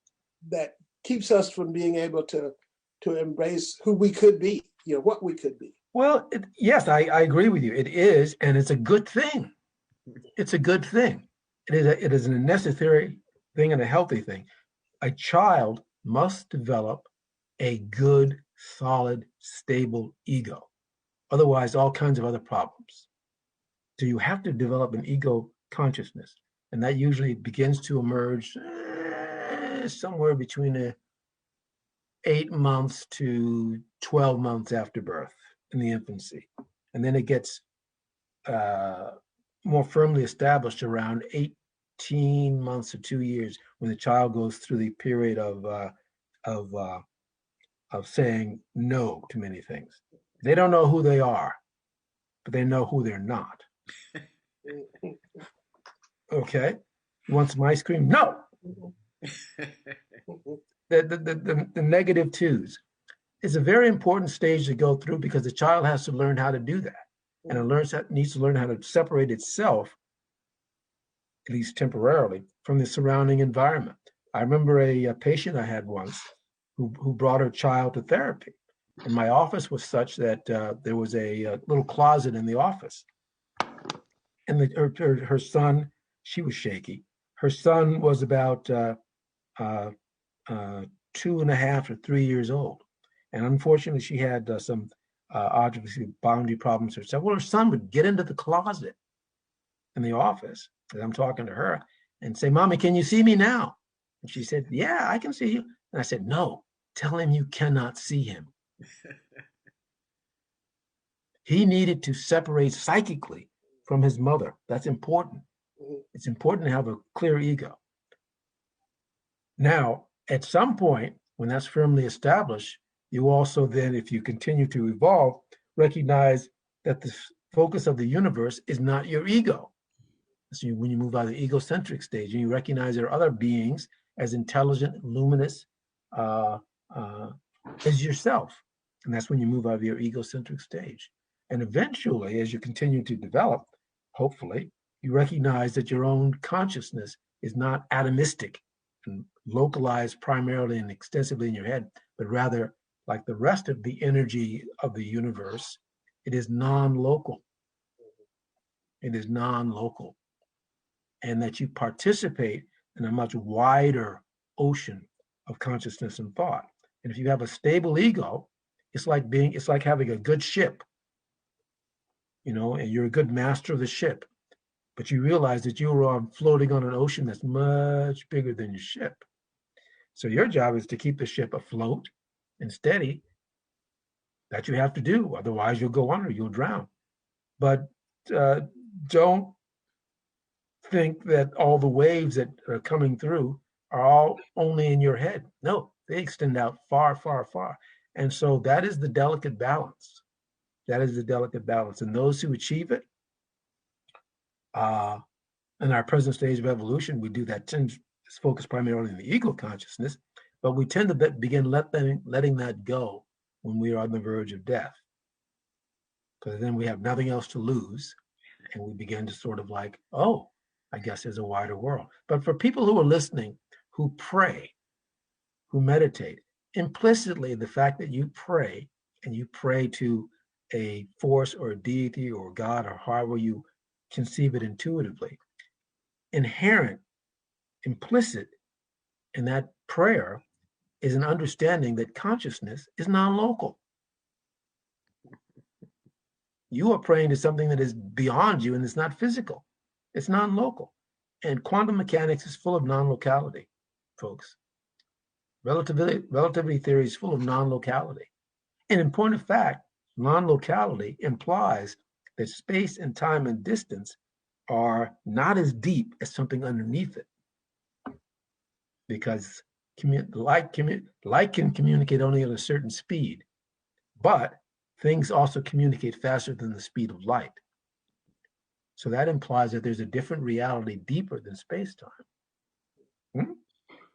That keeps us from being able to embrace who we could be, what we could be. Well, yes, I agree with you. It is, and it's a good thing. It's a good thing. It is a necessary thing and a healthy thing. A child must develop a good, solid, stable ego. Otherwise, all kinds of other problems. So you have to develop an ego consciousness. And that usually begins to emerge somewhere between 8 months to 12 months after birth in the infancy. And then it gets more firmly established around 8 18 months or 2 years when the child goes through the period of saying no to many things. They don't know who they are, but they know who they're not. Okay, you want some ice cream? No. The negative twos. It's a very important stage to go through because the child has to learn how to do that, and it needs to learn how to separate itself, at least temporarily, from the surrounding environment. I remember a patient I had once who brought her child to therapy, and my office was such that there was a little closet in the office, and her son, she was shaky. Her son was about 2.5 or 3 years old. And unfortunately, she had some obviously boundary problems herself. Well, her son would get into the closet in the office as I'm talking to her and say, "Mommy, can you see me now?" And she said, "Yeah, I can see you." And I said, "No, tell him you cannot see him." He needed to separate psychically from his mother. That's important. It's important to have a clear ego. Now, at some point, when that's firmly established, you also then, if you continue to evolve, recognize that the focus of the universe is not your ego. So when you move out of the egocentric stage and you recognize there are other beings as intelligent, luminous as yourself. And that's when you move out of your egocentric stage. And eventually, as you continue to develop, hopefully, you recognize that your own consciousness is not atomistic and localized primarily and extensively in your head, but rather, like the rest of the energy of the universe, it is non-local. It is non-local. And that you participate in a much wider ocean of consciousness and thought. And if you have a stable ego, it's like having a good ship, and you're a good master of the ship, but you realize that you're floating on an ocean that's much bigger than your ship. So your job is to keep the ship afloat and steady. That you have to do, otherwise you'll go under, you'll drown. But don't think that all the waves that are coming through are all only in your head. No, they extend out far, far, far. And so that is the delicate balance. That is the delicate balance. And those who achieve it, in our present stage of evolution, we do that, tend to focus primarily on the ego consciousness, but we tend to begin letting that go when we are on the verge of death. Because then we have nothing else to lose. And we begin to sort of like, oh, I guess there's a wider world. But for people who are listening, who pray, who meditate, implicitly the fact that you pray and you pray to a force or a deity or God or however you conceive it intuitively, inherent, implicit in that prayer is an understanding that consciousness is non-local. You are praying to something that is beyond you and it's not physical. It's non-local. And quantum mechanics is full of non-locality, folks. Relativity theory is full of non-locality. And in point of fact, non-locality implies that space and time and distance are not as deep as something underneath it. Because light can communicate only at a certain speed, but things also communicate faster than the speed of light. So that implies that there's a different reality deeper than space-time.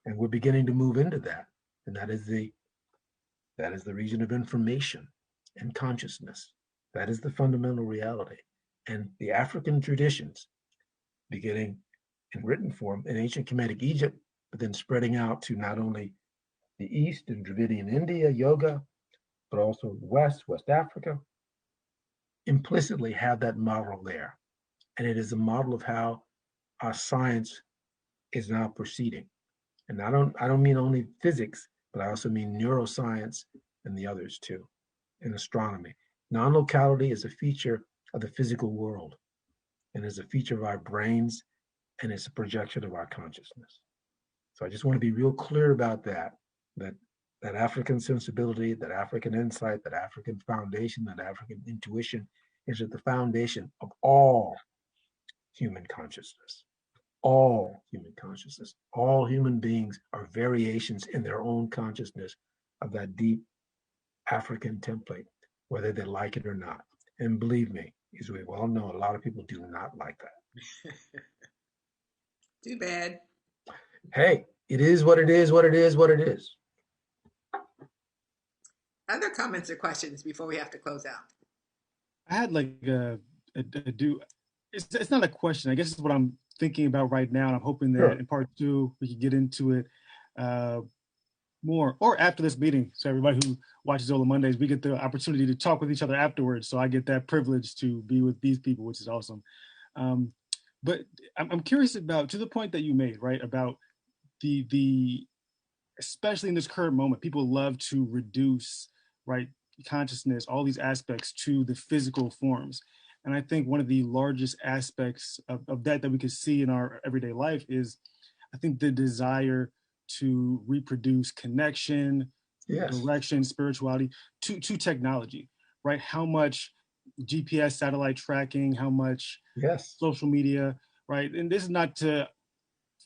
And we're beginning to move into that. And that is the region of information and consciousness. That is the fundamental reality. And the African traditions, beginning in written form in ancient Kemetic Egypt, but then spreading out to not only the East and Dravidian India, yoga, but also the West Africa, implicitly have that model there. And it is a model of how our science is now proceeding. And I don't mean only physics, but I also mean neuroscience and the others too, and astronomy. Non-locality is a feature of the physical world and is a feature of our brains and it's a projection of our consciousness. So I just want to be real clear about that African sensibility, that African insight, that African foundation, that African intuition is at the foundation of all human consciousness. all human consciousness. All human beings are variations in their own consciousness of that deep African template, whether they like it or not. And believe me, as we well know, a lot of people do not like that. Too bad. Hey, it is what it is, what it is, what it is. Other comments or questions before we have to close out? I had like it's not a question. I guess it's what I'm thinking about right now. And I'm hoping that Sure. in part two, we can get into it more or after this meeting. So everybody who watches Zola Mondays, we get the opportunity to talk with each other afterwards. So I get that privilege to be with these people, which is awesome. But I'm curious about, to the point that you made, right, about the especially in this current moment, people love to reduce, right, consciousness, all these aspects to the physical forms. And I think one of the largest aspects of that we could see in our everyday life is, I think, the desire to reproduce connection, Yes. direction, spirituality to technology, right? How much GPS satellite tracking, how much Yes. social media, right? And this is not to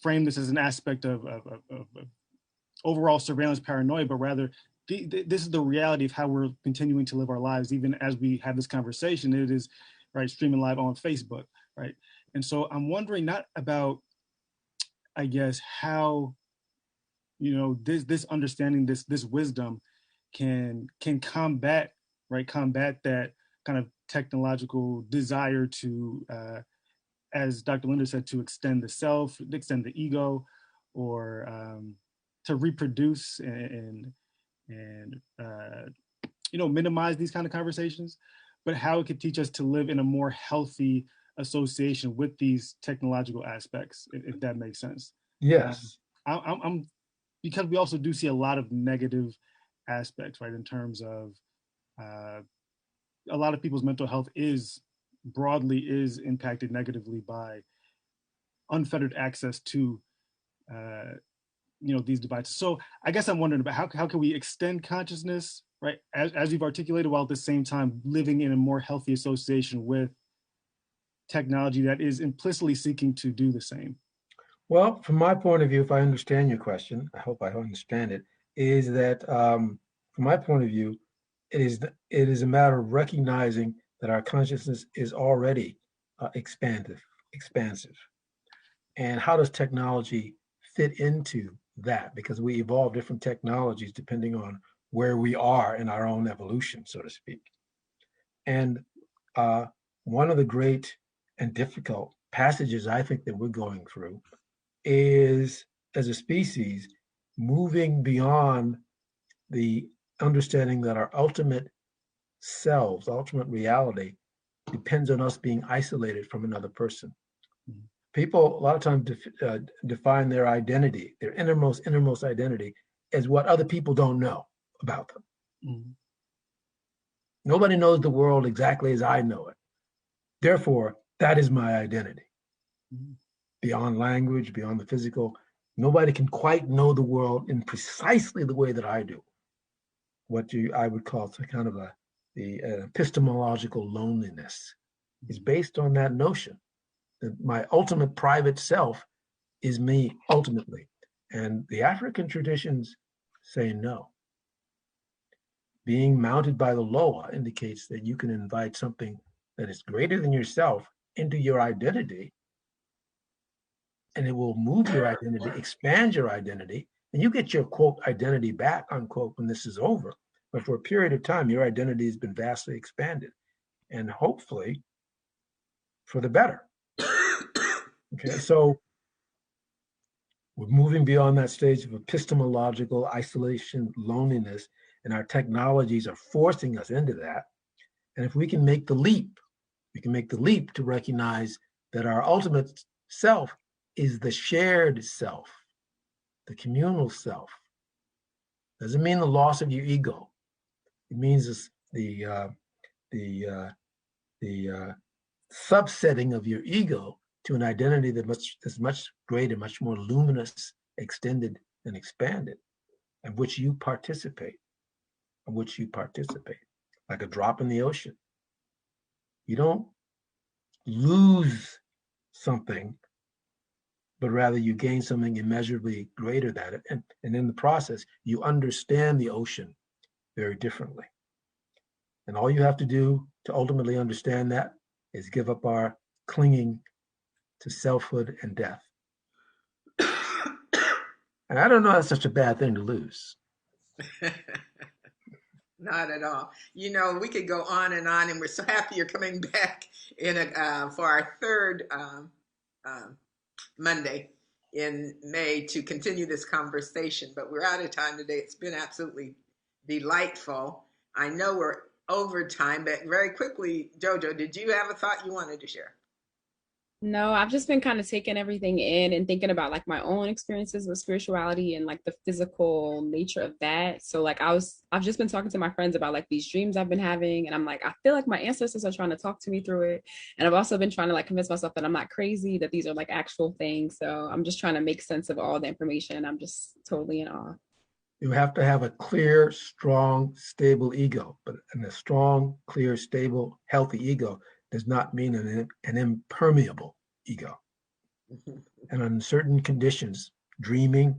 frame this as an aspect of overall surveillance paranoia, but rather this is the reality of how we're continuing to live our lives, even as we have this conversation. It is, right, streaming live on Facebook, right? And so I'm wondering, not about, I guess, how, you know, this understanding, this wisdom can combat, right, combat that kind of technological desire to, as Dr. Linder said, to extend the self, extend the ego, or to reproduce and you know, minimize these kind of conversations, but how it could teach us to live in a more healthy association with these technological aspects, if that makes sense. Yes. I'm because we also do see a lot of negative aspects, right, in terms of a lot of people's mental health is broadly is impacted negatively by unfettered access to you know, these devices. So I guess I'm wondering about how can we extend consciousness, right, as you've articulated, while at the same time living in a more healthy association with technology that is implicitly seeking to do the same. Well, from my point of view, if I understand your question, I hope I understand it, is that from my point of view, it is a matter of recognizing that our consciousness is already expansive. And how does technology fit into that? Because we evolve different technologies depending on where we are in our own evolution, so to speak. And one of the great and difficult passages I think that we're going through is, as a species, moving beyond the understanding that our ultimate selves, ultimate reality, depends on us being isolated from another person. Mhm. People a lot of times define their identity, their innermost identity, as what other people don't know about them. Mhm. Nobody knows the world exactly as I know it. Therefore, that is my identity. Mhm. Beyond language, beyond the physical, nobody can quite know the world in precisely the way that I do. What I would call kind of the epistemological loneliness is based on that notion that my ultimate private self is me ultimately. And the African traditions say no. Being mounted by the Loa indicates that you can invite something that is greater than yourself into your identity, and it will move your identity, expand your identity, and you get your quote identity back, unquote, when this is over. But for a period of time, your identity has been vastly expanded, and hopefully for the better. Okay, so we're moving beyond that stage of epistemological isolation, loneliness, and our technologies are forcing us into that. And if we can make the leap, we can make the leap to recognize that our ultimate self is the shared self, the communal self. Doesn't mean the loss of your ego. It means the subsetting of your ego to an identity that's much greater, much more luminous, extended, and expanded, in which you participate, like a drop in the ocean. You don't lose something but rather you gain something immeasurably greater than it. And in the process, you understand the ocean very differently. And all you have to do to ultimately understand that is give up our clinging to selfhood and death. And I don't know that's such a bad thing to lose. Not at all. You know, we could go on, and we're so happy you're coming back for our third Monday in May to continue this conversation. But we're out of time today. It's been absolutely delightful. I know we're over time, but very quickly, Jojo, did you have a thought you wanted to share? No, I've just been kind of taking everything in and thinking about like my own experiences with spirituality and like the physical nature of that. So like I've just been talking to my friends about like these dreams I've been having, and I'm like, I feel like my ancestors are trying to talk to me through it. And I've also been trying to like convince myself that I'm not crazy, that these are like actual things. So I'm just trying to make sense of all the information. I'm just totally in awe. You have to have a clear, strong, stable ego. But a strong, clear, stable, healthy ego does not mean an impermeable ego. And on certain conditions, dreaming,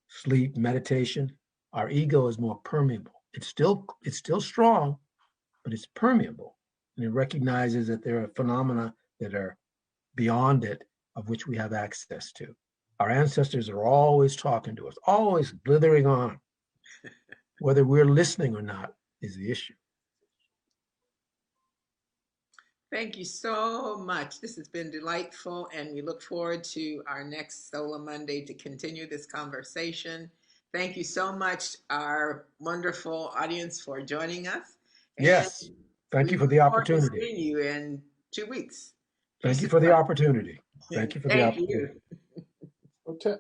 sleep, meditation, our ego is more permeable. It's still strong, but it's permeable. And it recognizes that there are phenomena that are beyond it, of which we have access to. Our ancestors are always talking to us, always blithering on. Whether we're listening or not is the issue. Thank you so much. This has been delightful, and we look forward to our next Zola Monday to continue this conversation. Thank you so much, our wonderful audience, for joining us. And Yes. Thank we you for look the forward to opportunity. seeing you in 2 weeks. Thank Peace you and for the love. opportunity. Thank you for the Thank opportunity. you. Okay.